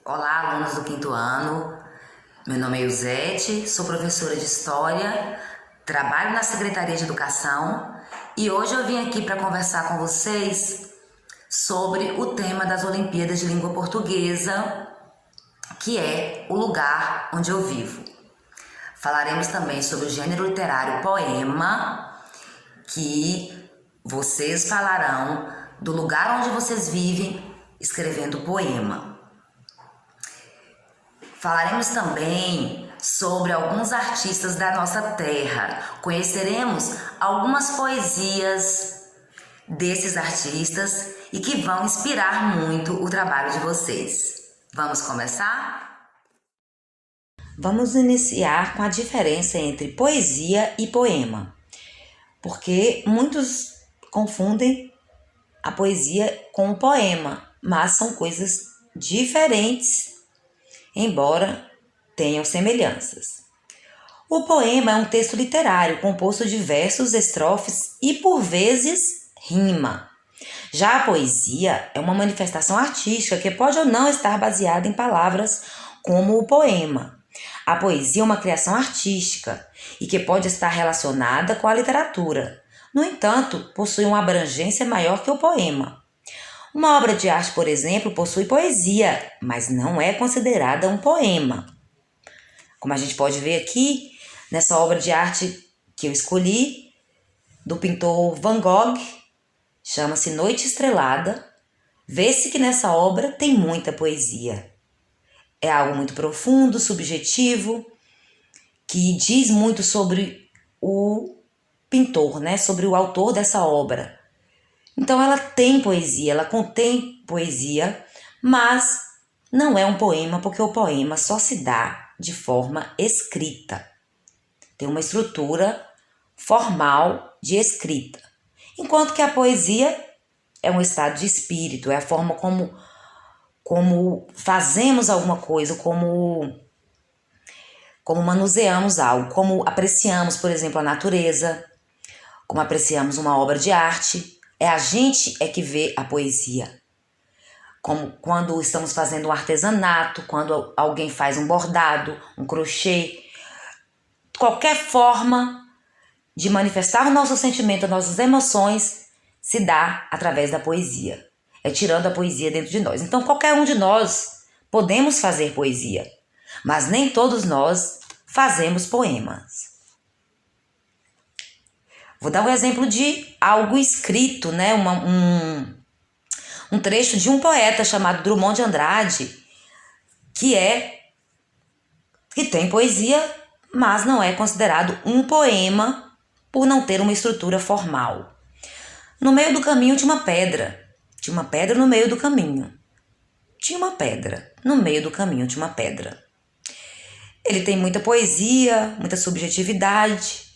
Olá, alunos do quinto ano. Meu nome é Eusete, sou professora de História, trabalho na Secretaria de Educação e hoje eu vim aqui para conversar com vocês sobre o tema das Olimpíadas de Língua Portuguesa, que é o lugar onde eu vivo. Falaremos também sobre o gênero literário poema, que vocês falarão do lugar onde vocês vivem escrevendo poema. Falaremos também sobre alguns artistas da nossa terra. Conheceremos algumas poesias desses artistas e que vão inspirar muito o trabalho de vocês. Vamos começar? Vamos iniciar com a diferença entre poesia e poema, porque muitos confundem a poesia com o poema, mas são coisas diferentes, embora tenham semelhanças. O poema é um texto literário composto de versos, estrofes e, por vezes, rima. Já a poesia é uma manifestação artística que pode ou não estar baseada em palavras como o poema. A poesia é uma criação artística e que pode estar relacionada com a literatura. No entanto, possui uma abrangência maior que o poema. Uma obra de arte, por exemplo, possui poesia, mas não é considerada um poema. Como a gente pode ver aqui, nessa obra de arte que eu escolhi, do pintor Van Gogh, chama-se Noite Estrelada, vê-se que nessa obra tem muita poesia. É algo muito profundo, subjetivo, que diz muito sobre o pintor, sobre o autor dessa obra. Então ela tem poesia, ela contém poesia, mas não é um poema, porque o poema só se dá de forma escrita. Tem uma estrutura formal de escrita. Enquanto que a poesia é um estado de espírito, é a forma como fazemos alguma coisa, como manuseamos algo, como apreciamos, por exemplo, a natureza, como apreciamos uma obra de arte. É a gente que vê a poesia. Como quando estamos fazendo um artesanato, quando alguém faz um bordado, um crochê. Qualquer forma de manifestar o nosso sentimento, as nossas emoções, se dá através da poesia. É tirando a poesia dentro de nós. Então, qualquer um de nós podemos fazer poesia, mas nem todos nós fazemos poemas. Vou dar um exemplo de algo escrito, um trecho de um poeta chamado Drummond de Andrade, que tem poesia, mas não é considerado um poema por não ter uma estrutura formal. No meio do caminho tinha uma pedra. Tinha uma pedra no meio do caminho. Tinha uma pedra. No meio do caminho tinha uma pedra. Ele tem muita poesia, muita subjetividade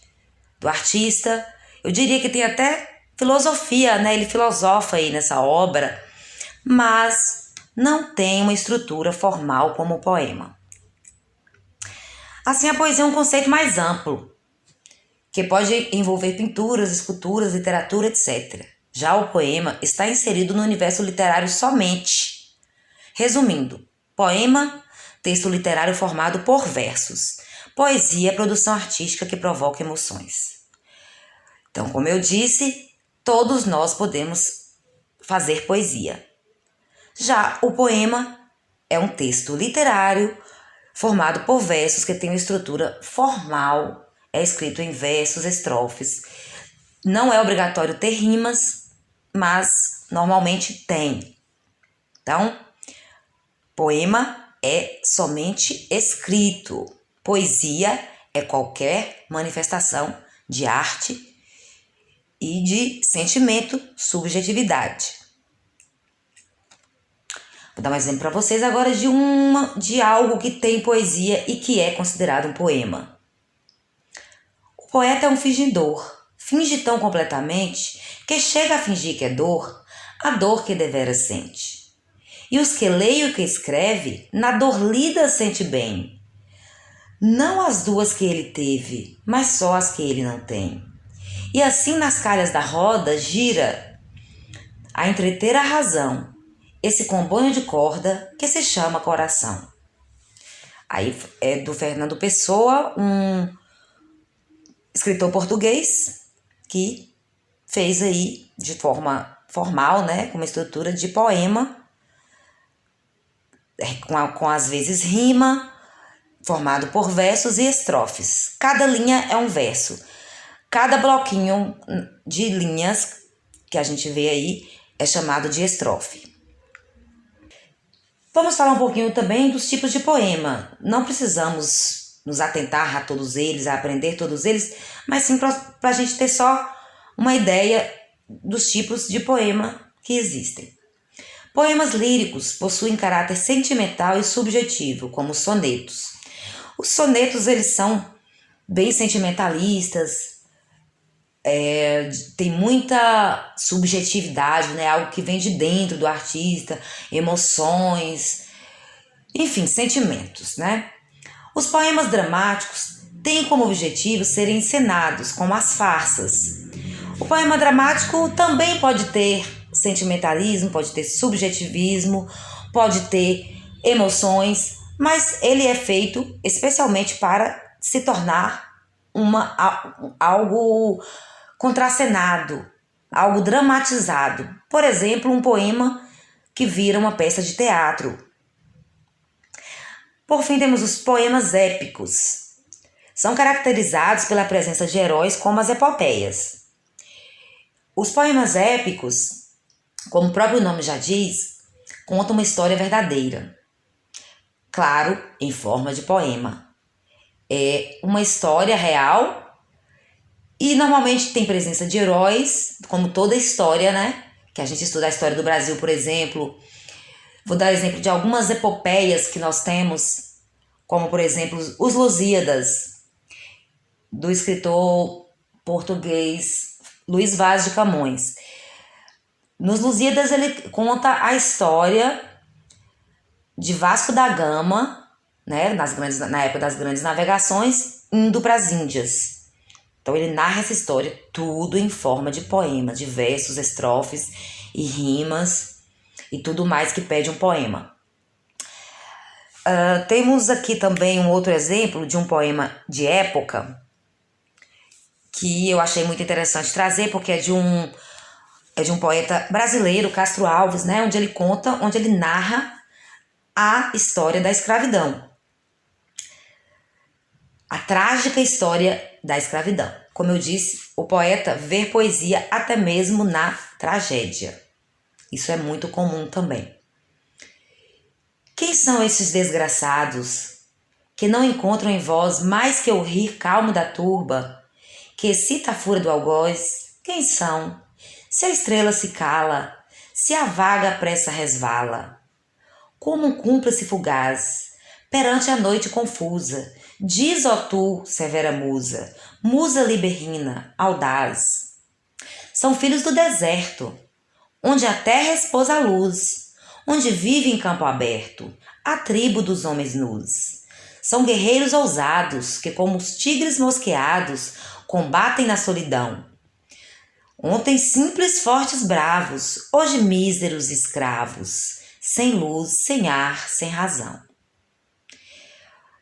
do artista. Eu diria que tem até filosofia, Ele filosofa aí nessa obra, mas não tem uma estrutura formal como o poema. Assim, a poesia é um conceito mais amplo, que pode envolver pinturas, esculturas, literatura, etc. Já o poema está inserido no universo literário somente. Resumindo, poema, texto literário formado por versos. Poesia é produção artística que provoca emoções. Então, como eu disse, todos nós podemos fazer poesia. Já o poema é um texto literário formado por versos que tem uma estrutura formal, é escrito em versos, estrofes. Não é obrigatório ter rimas, mas normalmente tem. Então, poema é somente escrito. Poesia é qualquer manifestação de arte e de sentimento, subjetividade. Vou dar um exemplo para vocês agora de algo que tem poesia e que é considerado um poema. O poeta é um fingidor. Finge tão completamente que chega a fingir que é dor, a dor que deveras sente. E os que leem o que escreve, na dor lida sente bem. Não as duas que ele teve, mas só as que ele não tem. E assim nas calhas da roda gira a entreter a razão esse comboio de corda que se chama coração. Aí é do Fernando Pessoa, um escritor português que fez aí de forma formal, né, com uma estrutura de poema, com às vezes rima, formado por versos e estrofes. Cada linha é um verso. Cada bloquinho de linhas que a gente vê aí é chamado de estrofe. Vamos falar um pouquinho também dos tipos de poema. Não precisamos nos atentar a todos eles, a aprender todos eles, mas sim para a gente ter só uma ideia dos tipos de poema que existem. Poemas líricos possuem caráter sentimental e subjetivo, como os sonetos. Os sonetos, eles são bem sentimentalistas, tem muita subjetividade, né? Algo que vem de dentro do artista, emoções, enfim, sentimentos, né? Os poemas dramáticos têm como objetivo serem encenados, como as farsas. O poema dramático também pode ter sentimentalismo, pode ter subjetivismo, pode ter emoções, mas ele é feito especialmente para se tornar algo contracenado, algo dramatizado. Por exemplo, um poema que vira uma peça de teatro. Por fim, temos os poemas épicos. São caracterizados pela presença de heróis como as epopeias. Os poemas épicos, como o próprio nome já diz, contam uma história verdadeira. Claro, em forma de poema. É uma história real e normalmente tem presença de heróis, como toda história, né? Que a gente estuda a história do Brasil, por exemplo. Vou dar exemplo de algumas epopeias que nós temos, como, por exemplo, os Lusíadas, do escritor português Luís Vaz de Camões. Nos Lusíadas ele conta a história de Vasco da Gama, né, na época das grandes navegações, indo para as Índias. Então ele narra essa história tudo em forma de poema, de versos, estrofes e rimas e tudo mais que pede um poema. Temos aqui também um outro exemplo de um poema de época que eu achei muito interessante trazer, porque é de um poeta brasileiro, Castro Alves, né, onde ele narra a história da escravidão. A trágica história da escravidão. Como eu disse, o poeta vê poesia até mesmo na tragédia. Isso é muito comum também. Quem são esses desgraçados que não encontram em voz mais que o rir calmo da turba, que excita a fúria do algoz? Quem são? Se a estrela se cala, se a vaga pressa resvala, como um cúmplice fugaz, perante a noite confusa, diz, ó tu, severa musa, musa liberrina, audaz. São filhos do deserto, onde a terra expôs a luz, onde vive em campo aberto a tribo dos homens nus. São guerreiros ousados que, como os tigres mosqueados, combatem na solidão. Ontem simples, fortes, bravos, hoje míseros escravos, sem luz, sem ar, sem razão.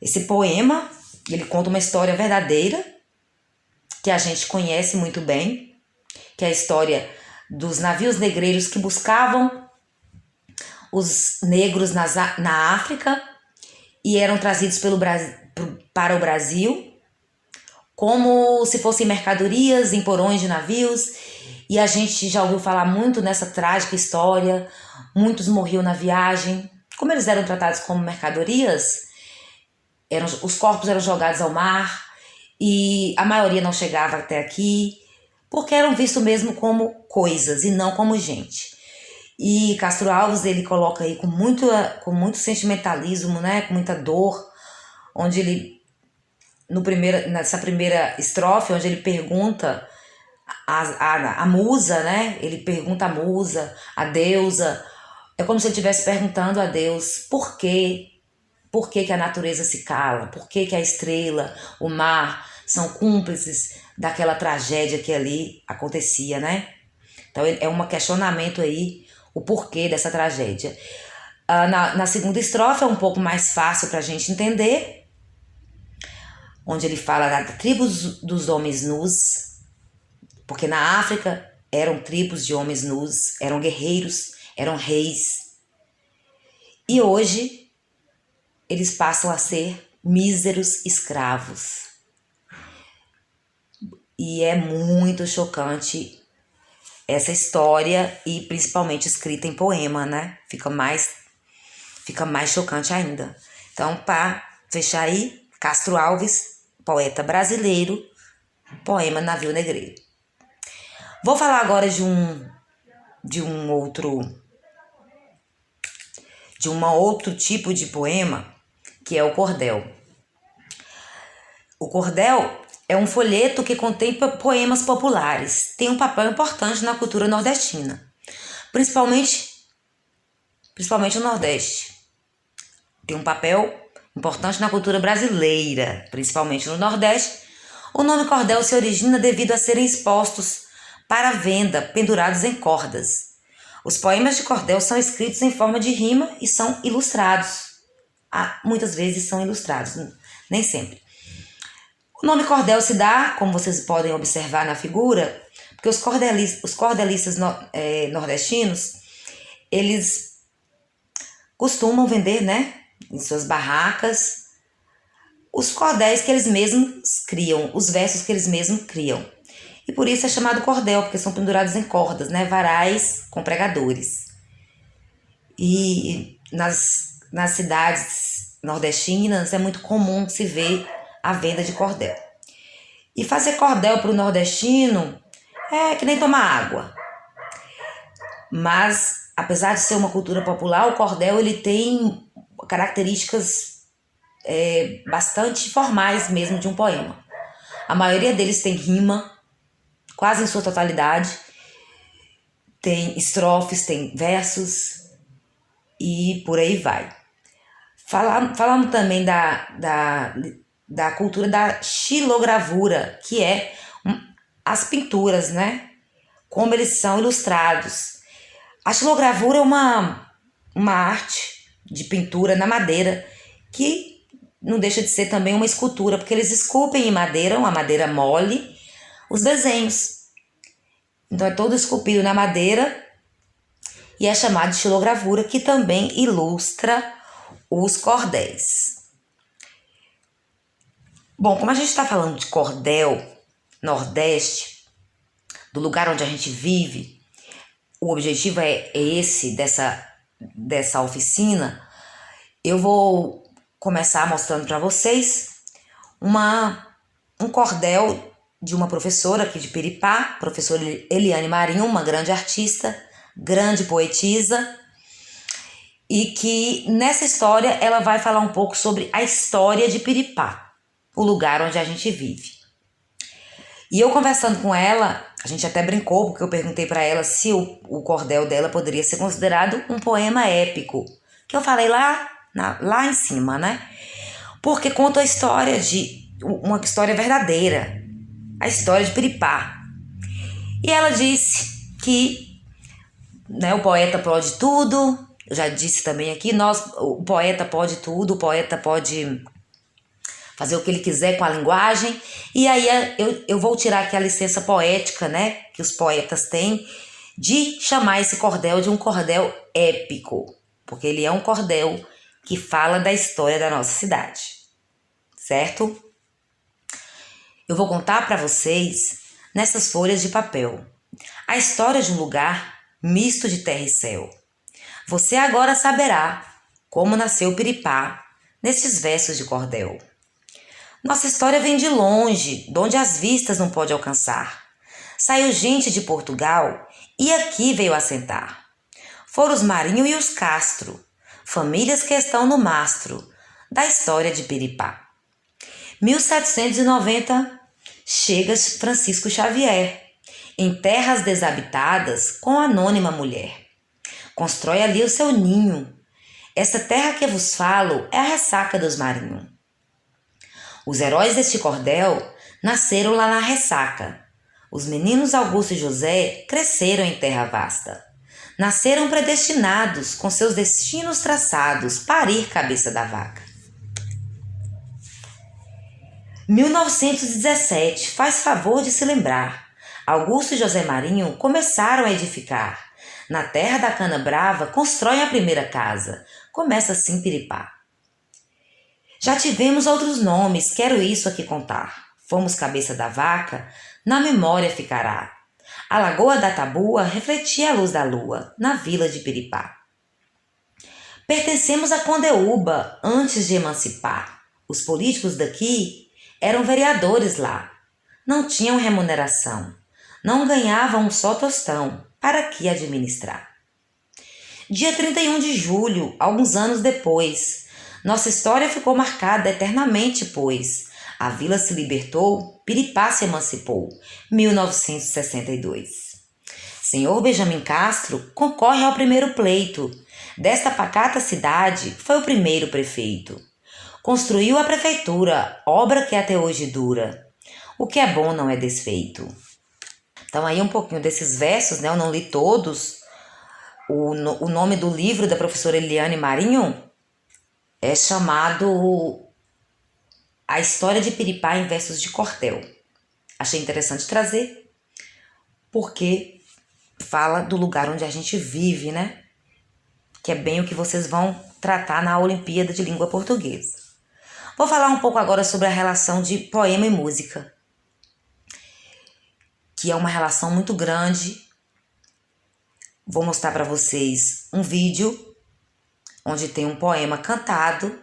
Esse poema, ele conta uma história verdadeira, que a gente conhece muito bem, que é a história dos navios negreiros que buscavam os negros na África e eram trazidos para o Brasil como se fossem mercadorias em porões de navios, e a gente já ouviu falar muito nessa trágica história. Muitos morriam na viagem. Como eles eram tratados como mercadorias, os corpos eram jogados ao mar e a maioria não chegava até aqui, porque eram vistos mesmo como coisas e não como gente. E Castro Alves, ele coloca aí com muito sentimentalismo, né, com muita dor, onde ele, nessa primeira estrofe, onde ele pergunta a musa, né, ele pergunta à musa, a deusa, é como se ele estivesse perguntando a Deus por quê? Por que a natureza se cala? Por que a estrela, o mar, são cúmplices daquela tragédia que ali acontecia, né? Então é um questionamento aí o porquê dessa tragédia. Na segunda estrofe é um pouco mais fácil para a gente entender, onde ele fala da tribo dos homens nus, porque na África eram tribos de homens nus, eram guerreiros, eram reis. E hoje eles passam a ser míseros escravos. E é muito chocante essa história, e principalmente escrita em poema, né? Fica mais chocante ainda. Então, para fechar aí, Castro Alves, poeta brasileiro, poema Navio Negreiro. Vou falar agora de um outro tipo de poema, que é o cordel. O cordel é um folheto que contém poemas populares. Tem um papel importante na cultura nordestina, principalmente no Nordeste. Tem um papel importante na cultura brasileira, principalmente no Nordeste. O nome cordel se origina devido a serem expostos para venda, pendurados em cordas. Os poemas de cordel são escritos em forma de rima e são ilustrados. Muitas vezes são ilustrados, nem sempre. O nome cordel se dá, como vocês podem observar na figura, porque os cordelistas nordestinos, eles costumam vender, né, em suas barracas, os cordéis que eles mesmos criam, os versos que eles mesmos criam. E por isso é chamado cordel, porque são pendurados em cordas, né, varais com pregadores. E nas cidades nordestinas é muito comum se ver a venda de cordel. E fazer cordel para o nordestino é que nem tomar água. Mas, apesar de ser uma cultura popular, o cordel ele tem características bastante formais mesmo de um poema. A maioria deles tem rima, quase em sua totalidade. Tem estrofes, tem versos e por aí vai. Falamos também da cultura da xilogravura, que é as pinturas, né? Como eles são ilustrados. A xilogravura é uma arte de pintura na madeira, que não deixa de ser também uma escultura, porque eles esculpem em madeira, uma madeira mole, os desenhos. Então é todo esculpido na madeira e é chamado de xilogravura, que também ilustra os cordéis. Bom, como a gente está falando de cordel, Nordeste, do lugar onde a gente vive, o objetivo é esse dessa oficina. Eu vou começar mostrando para vocês um cordel de uma professora aqui de Piripá, professora Eliane Marinho, uma grande artista, grande poetisa, e que nessa história ela vai falar um pouco sobre a história de Piripá, o lugar onde a gente vive. E eu conversando com ela, a gente até brincou, porque eu perguntei para ela se o cordel dela poderia ser considerado um poema épico, que eu falei lá em cima, né? Porque conta a história uma história verdadeira, a história de Piripá. E ela disse que, né, o poeta pode tudo. Eu já disse também aqui, o poeta pode tudo, o poeta pode fazer o que ele quiser com a linguagem. E aí eu vou tirar aqui a licença poética, né, que os poetas têm, de chamar esse cordel de um cordel épico, porque ele é um cordel que fala da história da nossa cidade, certo? Eu vou contar para vocês, nessas folhas de papel, a história de um lugar misto de terra e céu. Você agora saberá como nasceu Piripá nesses versos de cordel. Nossa história vem de longe, de onde as vistas não pode alcançar. Saiu gente de Portugal e aqui veio assentar. Foram os Marinho e os Castro, famílias que estão no mastro da história de Piripá. 1790, chega Francisco Xavier, em terras desabitadas com anônima mulher. Constrói ali o seu ninho. Essa terra que vos falo é a ressaca dos Marinho. Os heróis deste cordel nasceram lá na ressaca. Os meninos Augusto e José cresceram em terra vasta. nasceram predestinados, com seus destinos traçados, parir cabeça da vaca. 1917, faz favor de se lembrar. Augusto e José Marinho começaram a edificar. Na terra da cana brava, constroem a primeira casa. Começa assim Piripá. Já tivemos outros nomes, quero isso aqui contar. Fomos cabeça da vaca, na memória ficará. A lagoa da Tabua refletia a luz da lua, na vila de Piripá. Pertencemos a Condeúba, antes de emancipar. Os políticos daqui eram vereadores lá. Não tinham remuneração. Não ganhavam um só tostão. Para que administrar? Dia 31 de julho, alguns anos depois, nossa história ficou marcada eternamente, pois a vila se libertou, Piripá se emancipou, 1962. Senhor Benjamin Castro concorre ao primeiro pleito. Desta pacata cidade, foi o primeiro prefeito. Construiu a prefeitura, obra que até hoje dura. O que é bom não é desfeito. Então aí um pouquinho desses versos, né? Eu não li todos. O nome do livro da professora Eliane Marinho é chamado A História de Piripá em Versos de Cordel. Achei interessante trazer, porque fala do lugar onde a gente vive, né? Que é bem o que vocês vão tratar na Olimpíada de Língua Portuguesa. Vou falar um pouco agora sobre a relação de poema e música, que é uma relação muito grande. Vou mostrar para vocês um vídeo onde tem um poema cantado.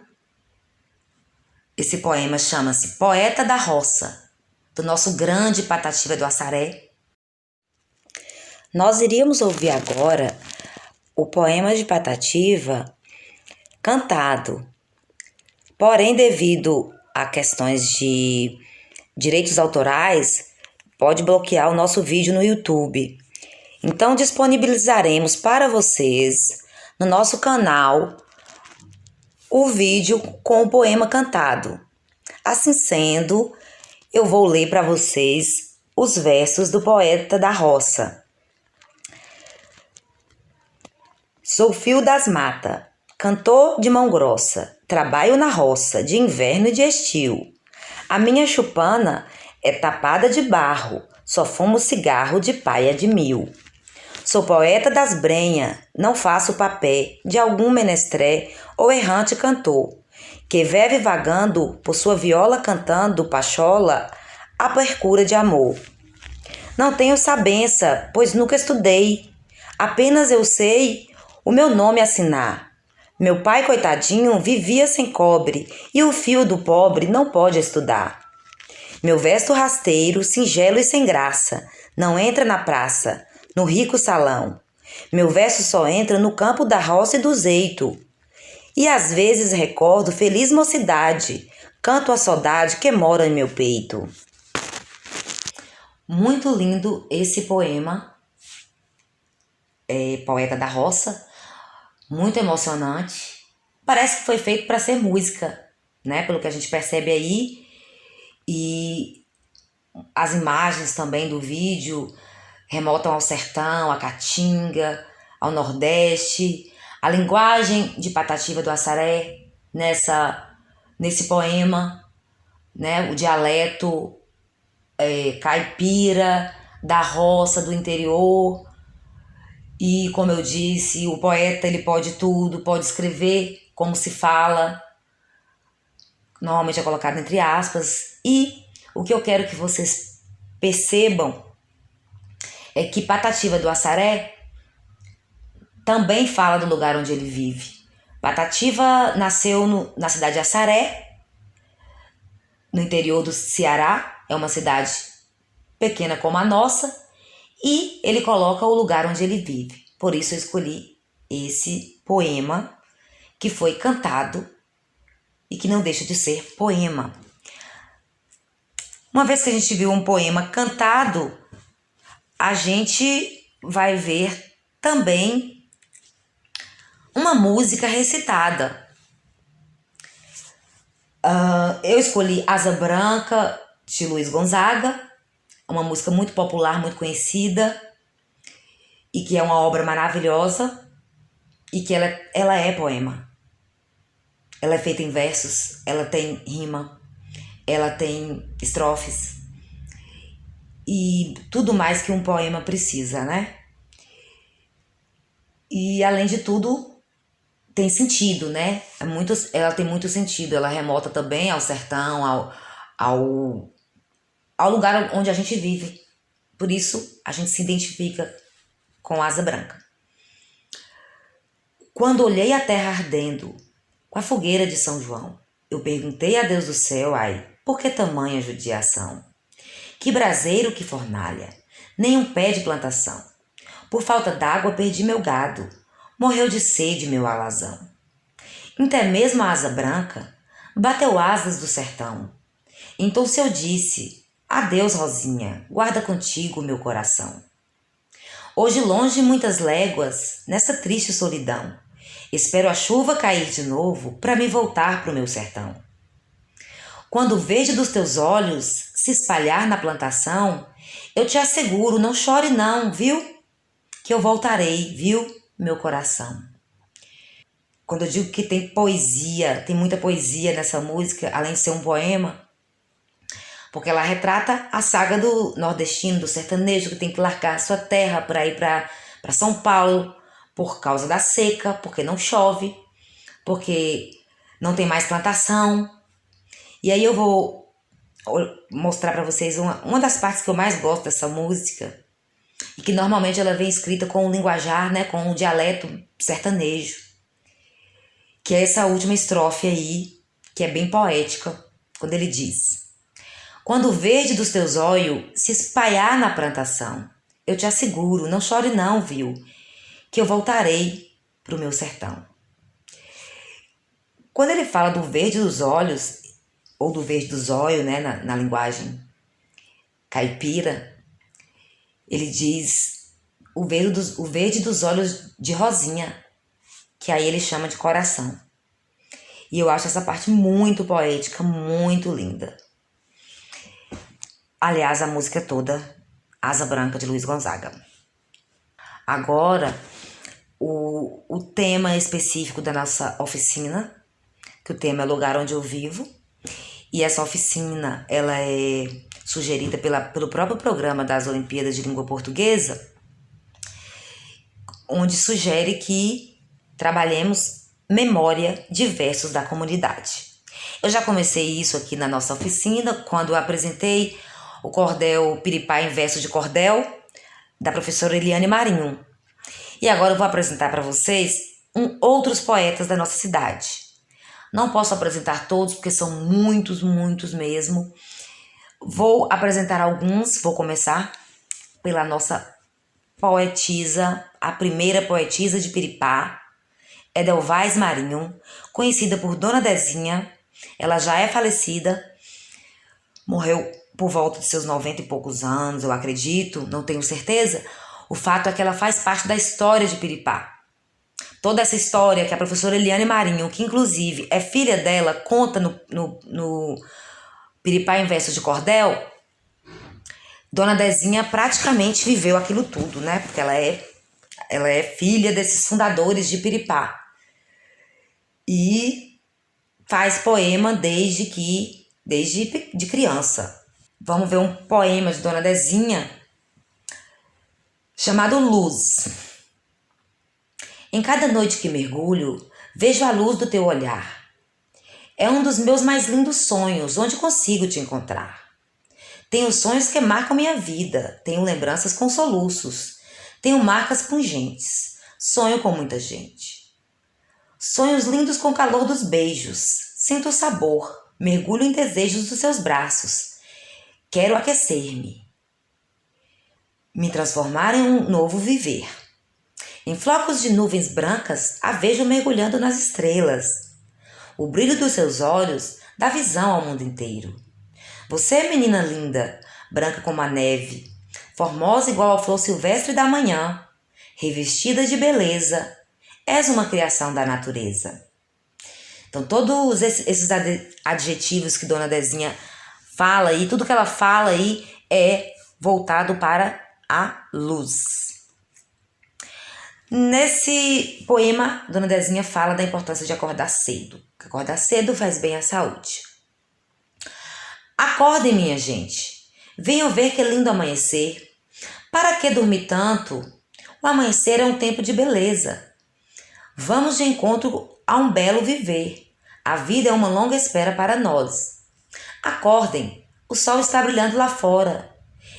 Esse poema chama-se Poeta da Roça, do nosso grande Patativa do Assaré. Nós iríamos ouvir agora o poema de Patativa cantado. Porém, devido a questões de direitos autorais, pode bloquear o nosso vídeo no YouTube. Então, disponibilizaremos para vocês, no nosso canal, o vídeo com o poema cantado. Assim sendo, eu vou ler para vocês os versos do Poeta da Roça. Sou fio das mata, cantor de mão grossa, trabalho na roça, de inverno e de estio. A minha chupana é tapada de barro, só fumo cigarro de paia de mil. Sou poeta das brenha, não faço papé de algum menestré ou errante cantor, que vive vagando por sua viola cantando pachola à procura de amor. Não tenho sabença, pois nunca estudei, apenas eu sei o meu nome assinar. Meu pai, coitadinho, vivia sem cobre, e o fio do pobre não pode estudar. Meu verso rasteiro, singelo e sem graça, não entra na praça, no rico salão. Meu verso só entra no campo da roça e do zeito. E às vezes recordo feliz mocidade, canto a saudade que mora em meu peito. Muito lindo esse poema, Poeta da Roça, muito emocionante. Parece que foi feito para ser música, né? Pelo que a gente percebe aí. E as imagens também do vídeo remontam ao sertão, à caatinga, ao Nordeste. A linguagem de Patativa do Assaré nesse poema, né? O dialeto caipira da roça, do interior. E como eu disse, o poeta ele pode tudo, pode escrever como se fala, normalmente é colocado entre aspas. E o que eu quero que vocês percebam é que Patativa do Assaré também fala do lugar onde ele vive. Patativa nasceu na cidade de Assaré, no interior do Ceará, é uma cidade pequena como a nossa, e ele coloca o lugar onde ele vive. Por isso eu escolhi esse poema que foi cantado e que não deixa de ser poema. Uma vez que a gente viu um poema cantado, a gente vai ver também uma música recitada. Eu escolhi Asa Branca, de Luiz Gonzaga, uma música muito popular, muito conhecida. e que é uma obra maravilhosa e que ela é poema. Ela é feita em versos, ela tem rima, ela tem estrofes e tudo mais que um poema precisa, né? E além de tudo, tem sentido, né? Ela tem muito sentido, ela remota também ao sertão, ao lugar onde a gente vive. Por isso, a gente se identifica com Asa Branca. Quando olhei a terra ardendo, com a fogueira de São João, eu perguntei a Deus do céu, ai, por que tamanha judiação? Que braseiro, que fornalha, nem um pé de plantação. Por falta d'água perdi meu gado, morreu de sede meu alazão. Até mesmo a asa branca bateu asas do sertão. Então se eu disse, adeus Rosinha, guarda contigo meu coração. Hoje longe muitas léguas, nessa triste solidão, espero a chuva cair de novo para me voltar pro meu sertão. Quando o verde dos teus olhos se espalhar na plantação, eu te asseguro, não chore não, viu? Que eu voltarei, viu, meu coração. Quando eu digo que tem poesia, tem muita poesia nessa música, além de ser um poema, porque ela retrata a saga do nordestino, do sertanejo, que tem que largar sua terra para ir para São Paulo por causa da seca, porque não chove, porque não tem mais plantação. E aí eu vou mostrar para vocês uma das partes que eu mais gosto dessa música, e que normalmente ela vem escrita com um linguajar, né, com um dialeto sertanejo, que é essa última estrofe aí, que é bem poética, quando ele diz: quando o verde dos teus olhos se espalhar na plantação, eu te asseguro, não chore não, viu, que eu voltarei pro meu sertão. Quando ele fala do verde dos olhos, ou do verde dos olhos, né, na linguagem caipira, ele diz o verde dos olhos de Rosinha, que aí ele chama de coração. E eu acho essa parte muito poética, muito linda. Aliás, a música é toda Asa Branca, de Luiz Gonzaga. Agora, o tema específico da nossa oficina, que o tema é Lugar Onde Eu Vivo. E essa oficina, ela é sugerida pelo próprio programa das Olimpíadas de Língua Portuguesa, onde sugere que trabalhemos memória de versos da comunidade. Eu já comecei isso aqui na nossa oficina, quando eu apresentei o cordel Piripá em versos de cordel, da professora Eliane Marinho. E agora eu vou apresentar para vocês outros poetas da nossa cidade. Não posso apresentar todos, porque são muitos, muitos mesmo. Vou apresentar alguns, vou começar pela nossa poetisa, a primeira poetisa de Piripá, Edelvaz Marinho, conhecida por Dona Dezinha. Ela já é falecida, morreu por volta de seus 90 e poucos anos, eu acredito, não tenho certeza. O fato é que ela faz parte da história de Piripá. Toda essa história que a professora Eliane Marinho, que inclusive é filha dela, conta no Piripá em versos de cordel, Dona Dezinha praticamente viveu aquilo tudo, né? Porque ela é filha desses fundadores de Piripá. E faz poema desde de criança. Vamos ver um poema de Dona Dezinha chamado Luz. Em cada noite que mergulho, vejo a luz do teu olhar. É um dos meus mais lindos sonhos, onde consigo te encontrar. Tenho sonhos que marcam minha vida, tenho lembranças com soluços, tenho marcas pungentes, sonho com muita gente. Sonhos lindos com o calor dos beijos, sinto o sabor, mergulho em desejos dos seus braços. Quero aquecer-me, me transformar em um novo viver. Em flocos de nuvens brancas, a vejo mergulhando nas estrelas. O brilho dos seus olhos dá visão ao mundo inteiro. Você é menina linda, branca como a neve, formosa igual a flor silvestre da manhã, revestida de beleza, és uma criação da natureza. Então todos esses adjetivos que Dona Dezinha fala aí, tudo que ela fala aí é voltado para a luz. Nesse poema, Dona Dezinha fala da importância de acordar cedo, que acordar cedo faz bem à saúde. Acordem, minha gente, venham ver que lindo amanhecer. Para que dormir tanto? O amanhecer é um tempo de beleza. Vamos de encontro a um belo viver. A vida é uma longa espera para nós. Acordem, o sol está brilhando lá fora.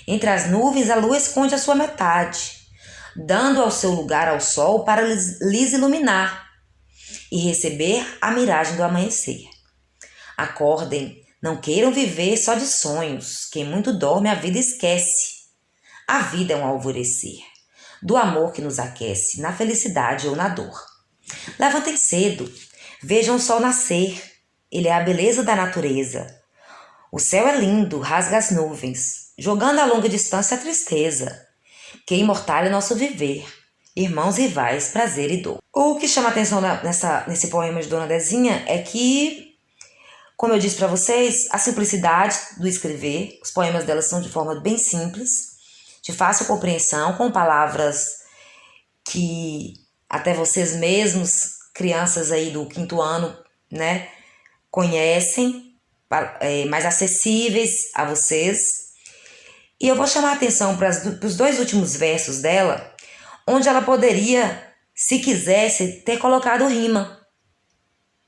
Entre as nuvens a lua esconde a sua metade, dando ao seu lugar ao sol para lhes iluminar e receber a miragem do amanhecer. Acordem, não queiram viver só de sonhos. Quem muito dorme a vida esquece. A vida é um alvorecer, do amor que nos aquece, na felicidade ou na dor. Levantem cedo, vejam o sol nascer, ele é a beleza da natureza. O céu é lindo, rasga as nuvens, jogando a longa distância a tristeza. Que imortal é nosso viver, irmãos rivais, prazer e dor. O que chama atenção nesse poema de Dona Dezinha é que, como eu disse para vocês, a simplicidade do escrever, os poemas dela são de forma bem simples, de fácil compreensão, com palavras que até vocês mesmos, crianças aí do 5º ano, né, conhecem, mais acessíveis a vocês. E eu vou chamar a atenção para os 2 últimos versos dela, onde ela poderia, se quisesse, ter colocado rima.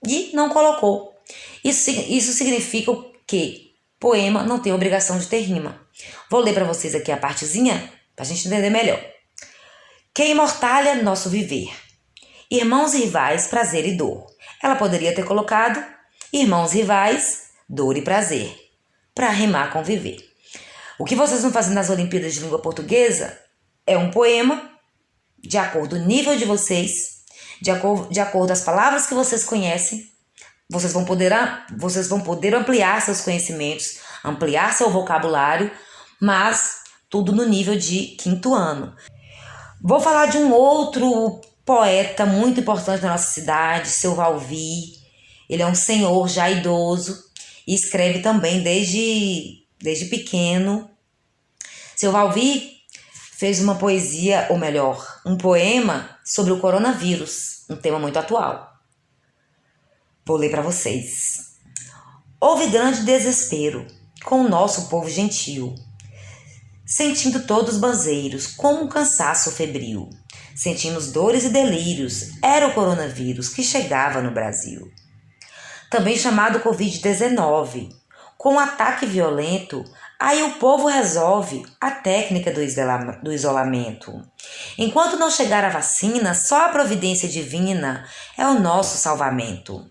E não colocou. Isso significa que poema não tem obrigação de ter rima. Vou ler para vocês aqui a partezinha, para a gente entender melhor. Que imortalha nosso viver. Irmãos rivais, prazer e dor. Ela poderia ter colocado irmãos rivais, dor e prazer, para rimar com viver. O que vocês vão fazer nas Olimpíadas de Língua Portuguesa é um poema, de acordo com o nível de vocês, de acordo as palavras que vocês conhecem. Vocês vão poder ampliar seus conhecimentos, ampliar seu vocabulário, mas tudo no nível de 5º ano. Vou falar de um outro poeta muito importante da nossa cidade, seu Valvi. Ele é um senhor já idoso e escreve também desde pequeno. Seu Valvi fez uma poesia, ou melhor, um poema sobre o coronavírus, um tema muito atual. Vou ler para vocês. Houve grande desespero com o nosso povo gentil, sentindo todos banzeiros como um cansaço febril. Sentimos dores e delírios, era o coronavírus que chegava no Brasil. Também chamado Covid-19, com um ataque violento, aí o povo resolve a técnica do isolamento. Enquanto não chegar a vacina, só a providência divina é o nosso salvamento.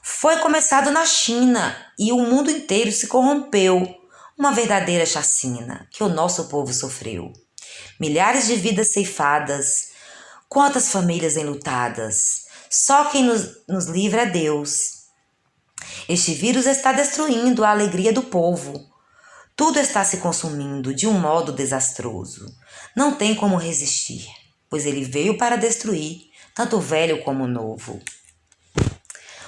Foi começado na China e o mundo inteiro se corrompeu. Uma verdadeira chacina que o nosso povo sofreu. Milhares de vidas ceifadas, quantas famílias enlutadas. Só quem nos livra é Deus. Este vírus está destruindo a alegria do povo. Tudo está se consumindo de um modo desastroso. Não tem como resistir, pois ele veio para destruir tanto o velho como o novo.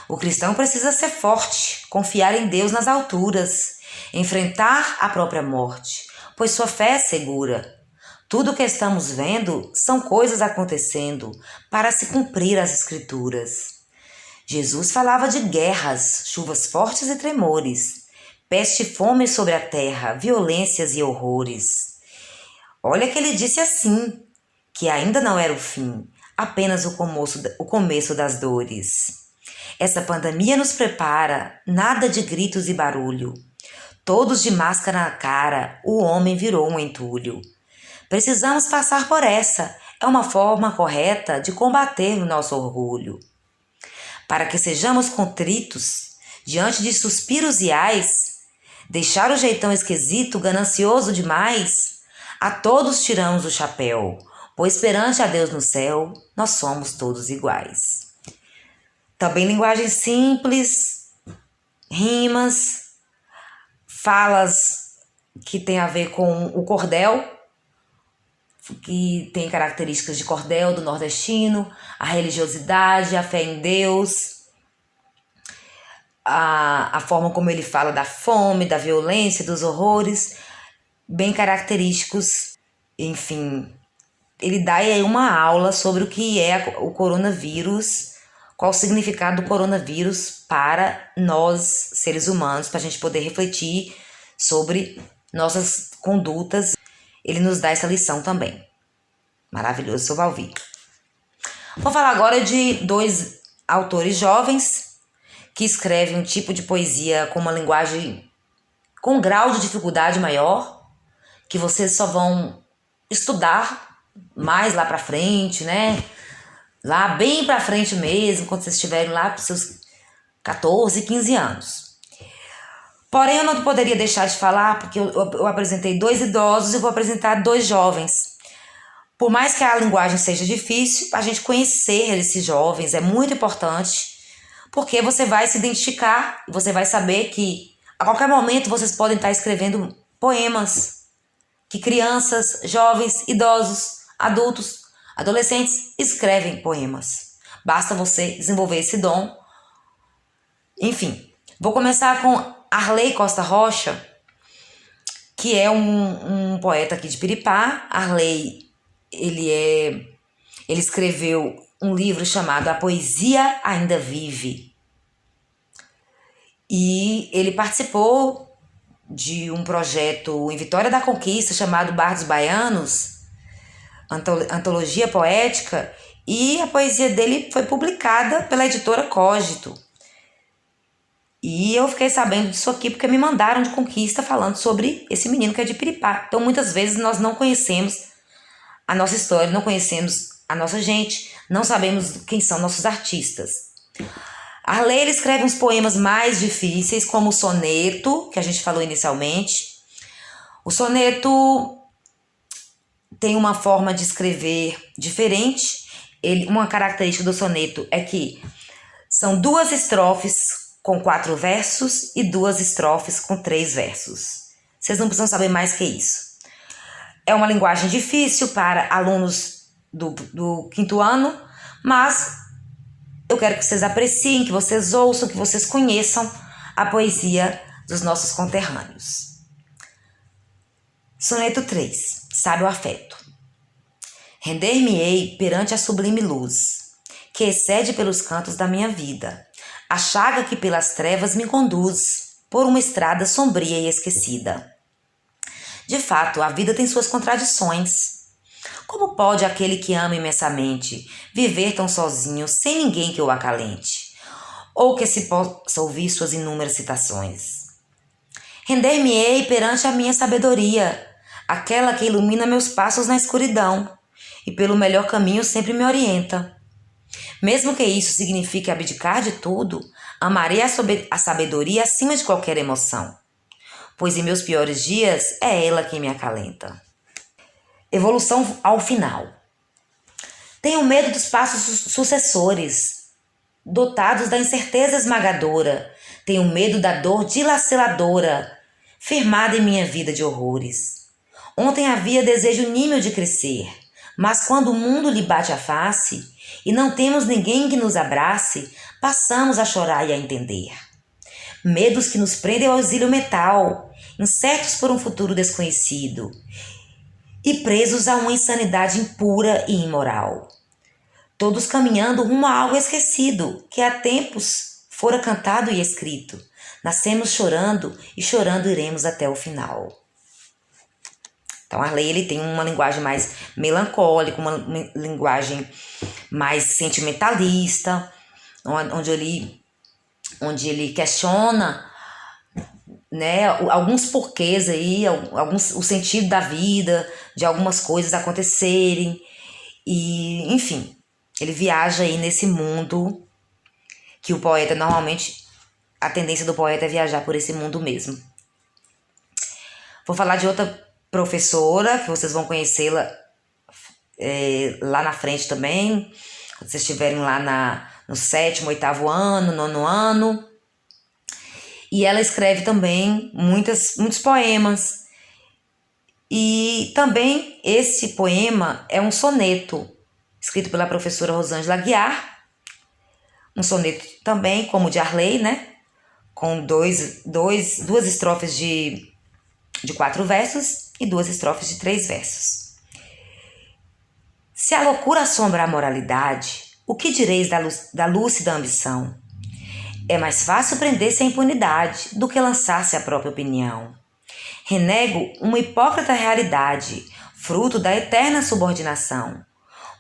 O cristão precisa ser forte, confiar em Deus nas alturas, enfrentar a própria morte, pois sua fé é segura. Tudo o que estamos vendo são coisas acontecendo para se cumprir as escrituras. Jesus falava de guerras, chuvas fortes e tremores, peste e fome sobre a terra, violências e horrores. Olha que ele disse assim, que ainda não era o fim, apenas o começo das dores. Essa pandemia nos prepara, nada de gritos e barulho. Todos de máscara na cara, o homem virou um entulho. Precisamos passar por essa, é uma forma correta de combater o nosso orgulho. Para que sejamos contritos, diante de suspiros reais, deixar o jeitão esquisito, ganancioso demais, a todos tiramos o chapéu, pois perante a Deus no céu, nós somos todos iguais. Também linguagem simples, rimas, falas que tem a ver com o cordel, que tem características de cordel do nordestino, a religiosidade, a fé em Deus, a forma como ele fala da fome, da violência, dos horrores, bem característicos, enfim, ele dá aí uma aula sobre o que é o coronavírus, qual o significado do coronavírus para nós, seres humanos, para a gente poder refletir sobre nossas condutas. Ele nos dá essa lição também. Maravilhoso, seu Valvir. Vou falar agora de 2 autores jovens que escrevem um tipo de poesia com uma linguagem com um grau de dificuldade maior, que vocês só vão estudar mais lá pra frente, né? Lá bem pra frente mesmo, quando vocês estiverem lá pros seus 14, 15 anos. Porém, eu não poderia deixar de falar, porque eu apresentei 2 idosos e vou apresentar 2 jovens. Por mais que a linguagem seja difícil, a gente conhecer esses jovens é muito importante, porque você vai se identificar e você vai saber que a qualquer momento vocês podem estar escrevendo poemas que crianças, jovens, idosos, adultos, adolescentes escrevem poemas. Basta você desenvolver esse dom. Enfim, vou começar com Arley Costa Rocha, que é um poeta aqui de Piripá. Arley, ele escreveu um livro chamado A Poesia Ainda Vive. E ele participou de um projeto em Vitória da Conquista chamado Bardos Baianos, antologia poética, e a poesia dele foi publicada pela editora Cogito. E eu fiquei sabendo disso aqui porque me mandaram de Conquista falando sobre esse menino que é de Piripá. Então muitas vezes nós não conhecemos a nossa história, não conhecemos a nossa gente, não sabemos quem são nossos artistas. Arley, ele escreve uns poemas mais difíceis, como o soneto, que a gente falou inicialmente. O soneto tem uma forma de escrever diferente. Uma característica do soneto é que são 2 estrofes com 4 versos e 2 estrofes com 3 versos. Vocês não precisam saber mais que isso. É uma linguagem difícil para alunos do 5º ano, mas eu quero que vocês apreciem, que vocês ouçam, que vocês conheçam a poesia dos nossos conterrâneos. Soneto 3. Sabe o afeto. Render-me-ei perante a sublime luz, que excede pelos cantos da minha vida, a chaga que pelas trevas me conduz, por uma estrada sombria e esquecida. De fato, a vida tem suas contradições. Como pode aquele que ama imensamente viver tão sozinho, sem ninguém que o acalente? Ou que se possa ouvir suas inúmeras citações? Render-me-ei perante a minha sabedoria, aquela que ilumina meus passos na escuridão, e pelo melhor caminho sempre me orienta. Mesmo que isso signifique abdicar de tudo, amarei a sabedoria acima de qualquer emoção, pois em meus piores dias é ela quem me acalenta. Evolução ao final. Tenho medo dos passos sucessores, dotados da incerteza esmagadora. Tenho medo da dor dilaceradora, firmada em minha vida de horrores. Ontem havia desejo nímio de crescer, mas quando o mundo lhe bate a face e não temos ninguém que nos abrace, passamos a chorar e a entender. Medos que nos prendem ao exílio mental, incertos por um futuro desconhecido, e presos a uma insanidade impura e imoral. Todos caminhando rumo a algo esquecido, que há tempos fora cantado e escrito. Nascemos chorando e chorando iremos até o final. Então Arley, ele tem uma linguagem mais melancólica, uma linguagem mais sentimentalista, onde ele questiona, né, alguns porquês aí, o sentido da vida, de algumas coisas acontecerem, e enfim, ele viaja aí nesse mundo que o poeta normalmente, a tendência do poeta é viajar por esse mundo mesmo. Vou falar de outra professora, que vocês vão conhecê-la lá na frente também, quando vocês estiverem lá no 7º, 8º ano, 9º ano. E ela escreve também muitos poemas. E também esse poema é um soneto, escrito pela professora Rosângela Aguiar. Um soneto também, como o de Arley, né? Com duas estrofes de 4 versos e 2 estrofes de 3 versos. Se a loucura assombra a moralidade, o que direis da lúcida ambição? É mais fácil prender-se à impunidade do que lançar-se à própria opinião. Renego uma hipócrita realidade, fruto da eterna subordinação,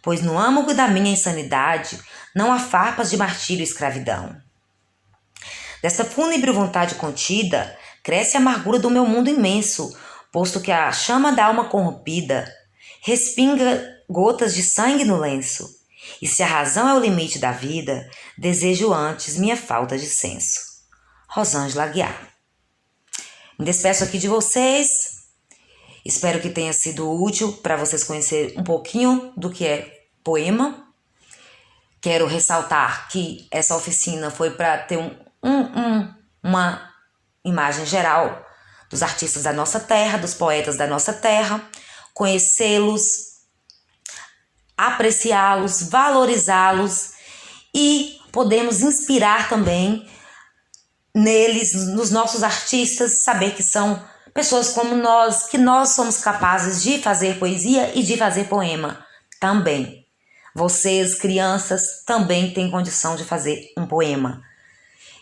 pois no âmago da minha insanidade não há farpas de martírio e escravidão. Dessa fúnebre vontade contida, cresce a amargura do meu mundo imenso, posto que a chama da alma corrompida respinga gotas de sangue no lenço. E se a razão é o limite da vida, desejo antes minha falta de senso. Rosângela Aguiar. Me despeço aqui de vocês. Espero que tenha sido útil para vocês conhecerem um pouquinho do que é poema. Quero ressaltar que essa oficina foi para ter uma imagem geral dos artistas da nossa terra, dos poetas da nossa terra, conhecê-los, apreciá-los, valorizá-los e podemos inspirar também neles, nos nossos artistas, saber que são pessoas como nós, que nós somos capazes de fazer poesia e de fazer poema também. Vocês, crianças, também têm condição de fazer um poema.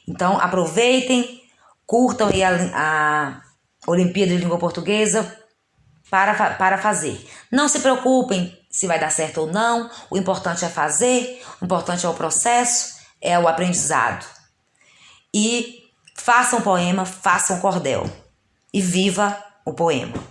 Então, aproveitem, curtam aí a Olimpíada de Língua Portuguesa para fazer. Não se preocupem se vai dar certo ou não, o importante é fazer, o importante é o processo, é o aprendizado. E façam poema, façam cordel. E viva o poema!